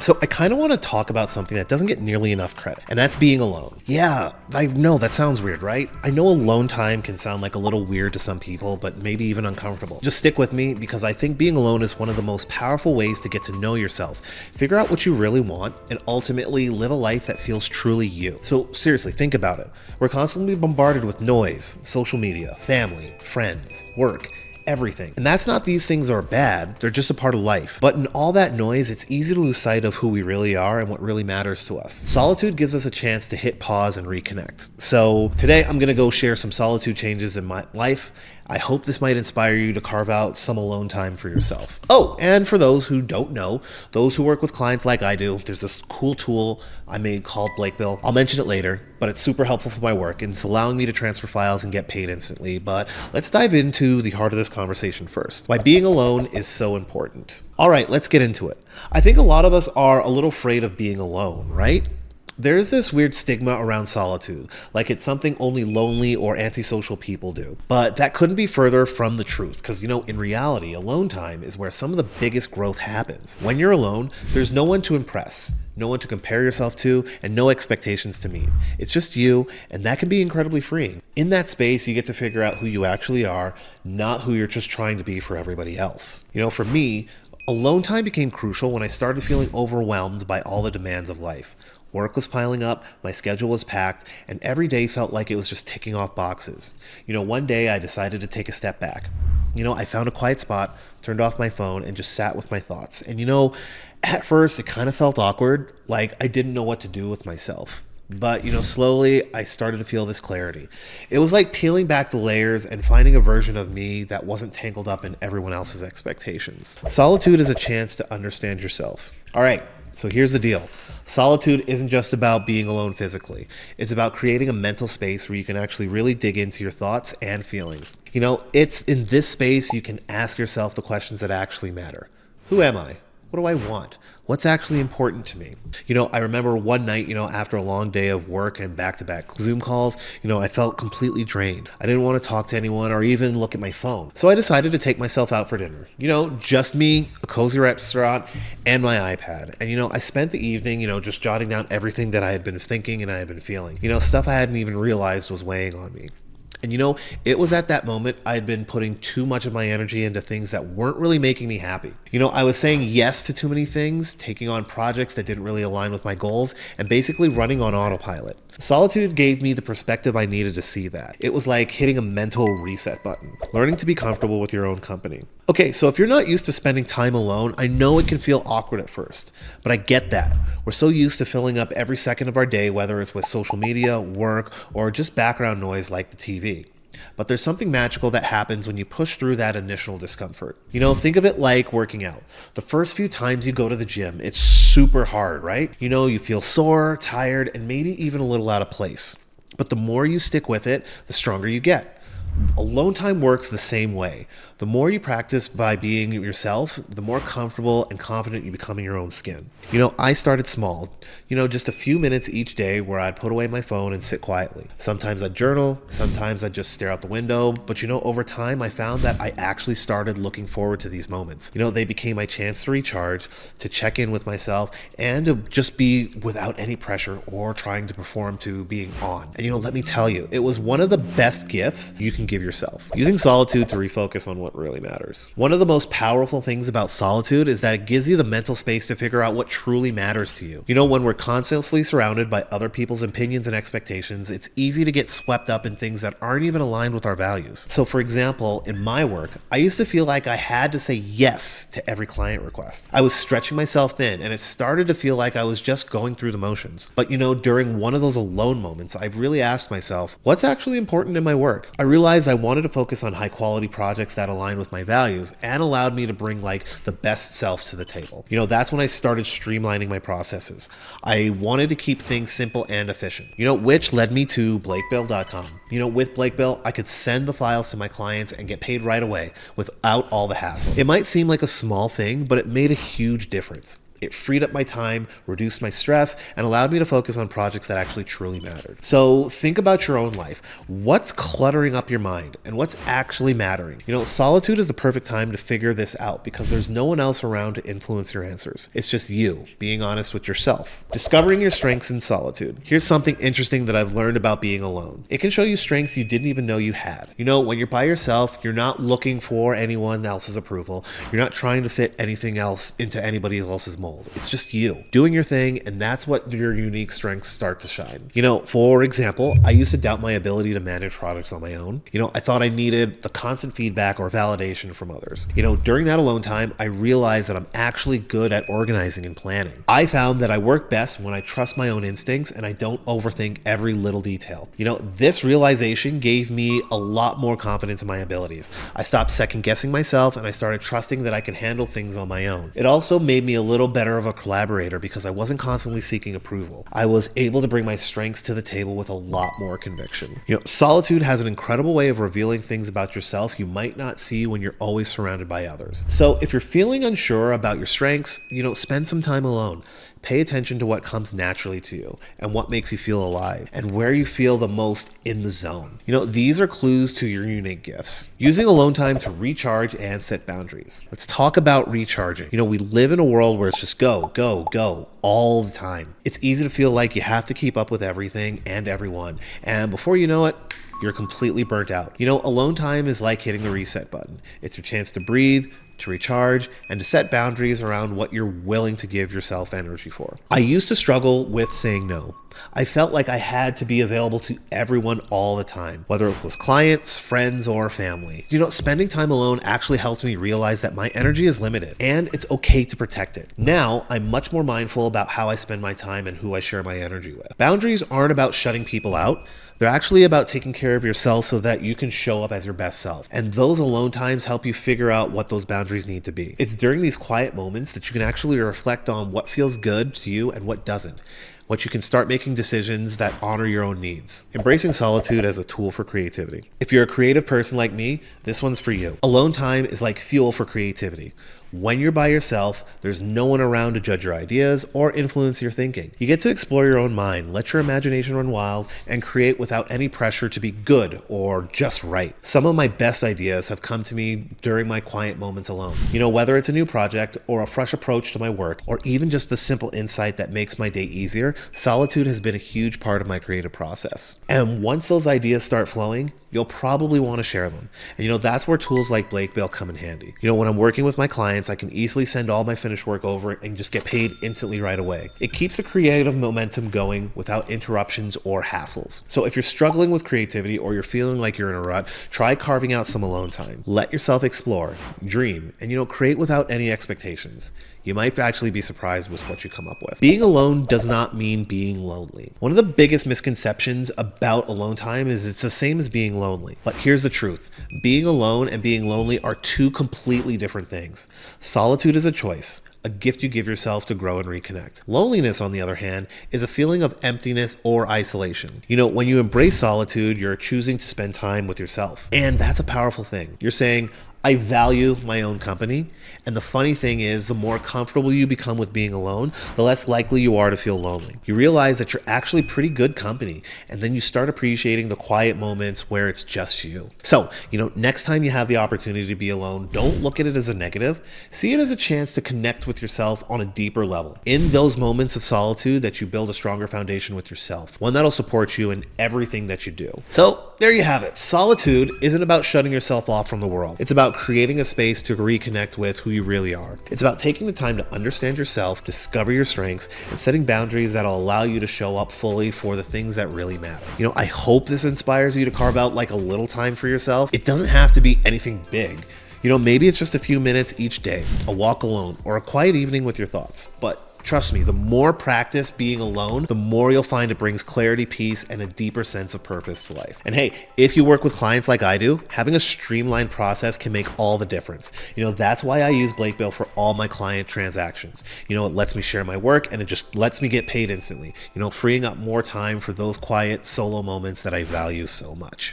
So I kind of want to talk about something that doesn't get nearly enough credit, and that's being alone. Yeah, I know that sounds weird, right? I know alone time can sound like a little weird to some people, but maybe even uncomfortable. Just stick with me because I think being alone is one of the most powerful ways to get to know yourself, figure out what you really want, and ultimately live a life that feels truly you. So seriously, think about it. We're constantly bombarded with noise, social media, family, friends, work, everything. And that's not these things are bad, they're just a part of life. But in all that noise, it's easy to lose sight of who we really are and what really matters to us. Solitude gives us a chance to hit pause and reconnect. So today I'm gonna go share some solitude changes in my life. I hope this might inspire you to carve out some alone time for yourself. Oh, and for those who don't know, those who work with clients like I do, there's this cool tool I made called Blakebill. I'll mention it later, but it's super helpful for my work and it's allowing me to transfer files and get paid instantly. But let's dive into the heart of this conversation first. Why being alone is so important. All right, let's get into it. I think a lot of us are a little afraid of being alone, right? There's this weird stigma around solitude, like it's something only lonely or antisocial people do. But that couldn't be further from the truth, because in reality, alone time is where some of the biggest growth happens. When you're alone, there's no one to impress, no one to compare yourself to, and no expectations to meet. It's just you, and that can be incredibly freeing. In that space, you get to figure out who you actually are, not who you're just trying to be for everybody else. For me, alone time became crucial when I started feeling overwhelmed by all the demands of life. Work was piling up, my schedule was packed, and every day felt like it was just ticking off boxes. One day I decided to take a step back. I found a quiet spot, turned off my phone, and just sat with my thoughts. And at first it kind of felt awkward, like I didn't know what to do with myself. But, slowly I started to feel this clarity. It was like peeling back the layers and finding a version of me that wasn't tangled up in everyone else's expectations. Solitude is a chance to understand yourself. All right. So here's the deal. Solitude isn't just about being alone physically. It's about creating a mental space where you can actually really dig into your thoughts and feelings. It's in this space you can ask yourself the questions that actually matter. Who am I? What do I want? What's actually important to me? I remember one night, after a long day of work and back-to-back Zoom calls, I felt completely drained. I didn't want to talk to anyone or even look at my phone. So I decided to take myself out for dinner. Just me, a cozy restaurant, and my iPad. And, I spent the evening, just jotting down everything that I had been thinking and I had been feeling. Stuff I hadn't even realized was weighing on me. And it was at that moment I had been putting too much of my energy into things that weren't really making me happy. I was saying yes to too many things, taking on projects that didn't really align with my goals, and basically running on autopilot. Solitude gave me the perspective I needed to see that. It was like hitting a mental reset button, learning to be comfortable with your own company. Okay, so if you're not used to spending time alone, I know it can feel awkward at first, but I get that. We're so used to filling up every second of our day, whether it's with social media, work, or just background noise like the TV. But there's something magical that happens when you push through that initial discomfort. Think of it like working out. The first few times you go to the gym, it's super hard, right? You feel sore, tired, and maybe even a little out of place. But the more you stick with it, the stronger you get. Alone time works the same way. The more you practice by being yourself, the more comfortable and confident you become in your own skin. I started small, just a few minutes each day where I'd put away my phone and sit quietly. Sometimes I'd journal, sometimes I'd just stare out the window, but over time I found that I actually started looking forward to these moments. They became my chance to recharge, to check in with myself, and to just be without any pressure or trying to perform to being on. And let me tell you, it was one of the best gifts you can give yourself. Using solitude to refocus on what really matters. One of the most powerful things about solitude is that it gives you the mental space to figure out what truly matters to you. When we're constantly surrounded by other people's opinions and expectations, it's easy to get swept up in things that aren't even aligned with our values. So for example, in my work, I used to feel like I had to say yes to every client request. I was stretching myself thin and it started to feel like I was just going through the motions. But during one of those alone moments, I've really asked myself, what's actually important in my work? I realized I wanted to focus on high quality projects that align with my values and allowed me to bring the best self to the table. That's when I started streamlining my processes. I wanted to keep things simple and efficient, which led me to Blakebill.com. With Blakebill, I could send the files to my clients and get paid right away without all the hassle. It might seem like a small thing, but it made a huge difference. It freed up my time, reduced my stress, and allowed me to focus on projects that actually truly mattered. So think about your own life. What's cluttering up your mind and what's actually mattering? Solitude is the perfect time to figure this out because there's no one else around to influence your answers. It's just you being honest with yourself. Discovering your strengths in solitude. Here's something interesting that I've learned about being alone. It can show you strengths you didn't even know you had. When you're by yourself, you're not looking for anyone else's approval. You're not trying to fit anything else into anybody else's mold. It's just you doing your thing, and that's what your unique strengths start to shine. For example, I used to doubt my ability to manage projects on my own. I thought I needed the constant feedback or validation from others. During that alone time, I realized that I'm actually good at organizing and planning. I found that I work best when I trust my own instincts and I don't overthink every little detail. This realization gave me a lot more confidence in my abilities. I stopped second guessing myself and I started trusting that I can handle things on my own. It also made me a little better of a collaborator because I wasn't constantly seeking approval. I was able to bring my strengths to the table with a lot more conviction. Solitude has an incredible way of revealing things about yourself you might not see when you're always surrounded by others. So if you're feeling unsure about your strengths, spend some time alone. Pay attention to what comes naturally to you and what makes you feel alive and where you feel the most in the zone. These are clues to your unique gifts. Using alone time to recharge and set boundaries. Let's talk about recharging. We live in a world where it's just go, go, go all the time. It's easy to feel like you have to keep up with everything and everyone. And before you know it, you're completely burnt out. Alone time is like hitting the reset button. It's your chance to breathe, to recharge, and to set boundaries around what you're willing to give yourself energy for. I used to struggle with saying no. I felt like I had to be available to everyone all the time, whether it was clients, friends, or family. Spending time alone actually helped me realize that my energy is limited and it's okay to protect it. Now, I'm much more mindful about how I spend my time and who I share my energy with. Boundaries aren't about shutting people out. They're actually about taking care of yourself so that you can show up as your best self. And those alone times help you figure out what those boundaries need to be. It's during these quiet moments that you can actually reflect on what feels good to you and what doesn't. What you can start making decisions that honor your own needs. Embracing solitude as a tool for creativity. If you're a creative person like me, this one's for you. Alone time is like fuel for creativity. When you're by yourself, there's no one around to judge your ideas or influence your thinking. You get to explore your own mind, let your imagination run wild, and create without any pressure to be good or just right. Some of my best ideas have come to me during my quiet moments alone. Whether it's a new project or a fresh approach to my work, or even just the simple insight that makes my day easier, solitude has been a huge part of my creative process. And once those ideas start flowing, you'll probably want to share them. And that's where tools like Blakebill come in handy. When I'm working with my clients, I can easily send all my finished work over and just get paid instantly right away. It keeps the creative momentum going without interruptions or hassles. So if you're struggling with creativity or you're feeling like you're in a rut, try carving out some alone time. Let yourself explore, dream, and create without any expectations. You might actually be surprised with what you come up with. Being alone does not mean being lonely. One of the biggest misconceptions about alone time is it's the same as being lonely. But here's the truth. Being alone and being lonely are two completely different things. Solitude is a choice, a gift you give yourself to grow and reconnect. Loneliness, on the other hand, is a feeling of emptiness or isolation. When you embrace solitude, you're choosing to spend time with yourself. And that's a powerful thing. You're saying, I value my own company. And the funny thing is, the more comfortable you become with being alone, the less likely you are to feel lonely. You realize that you're actually pretty good company. And then you start appreciating the quiet moments where it's just you. So, next time you have the opportunity to be alone, don't look at it as a negative. See it as a chance to connect with yourself on a deeper level. In those moments of solitude that you build a stronger foundation with yourself, one that'll support you in everything that you do. So there you have it. Solitude isn't about shutting yourself off from the world. It's about creating a space to reconnect with who you really are. It's about taking the time to understand yourself, discover your strengths, and setting boundaries that'll allow you to show up fully for the things that really matter. I hope this inspires you to carve out like a little time for yourself. It doesn't have to be anything big. Maybe it's just a few minutes each day, a walk alone, or a quiet evening with your thoughts. But trust me, the more practice being alone, the more you'll find it brings clarity, peace, and a deeper sense of purpose to life. And hey, if you work with clients like I do, having a streamlined process can make all the difference. That's why I use Blakebill for all my client transactions. It lets me share my work and it just lets me get paid instantly, freeing up more time for those quiet solo moments that I value so much.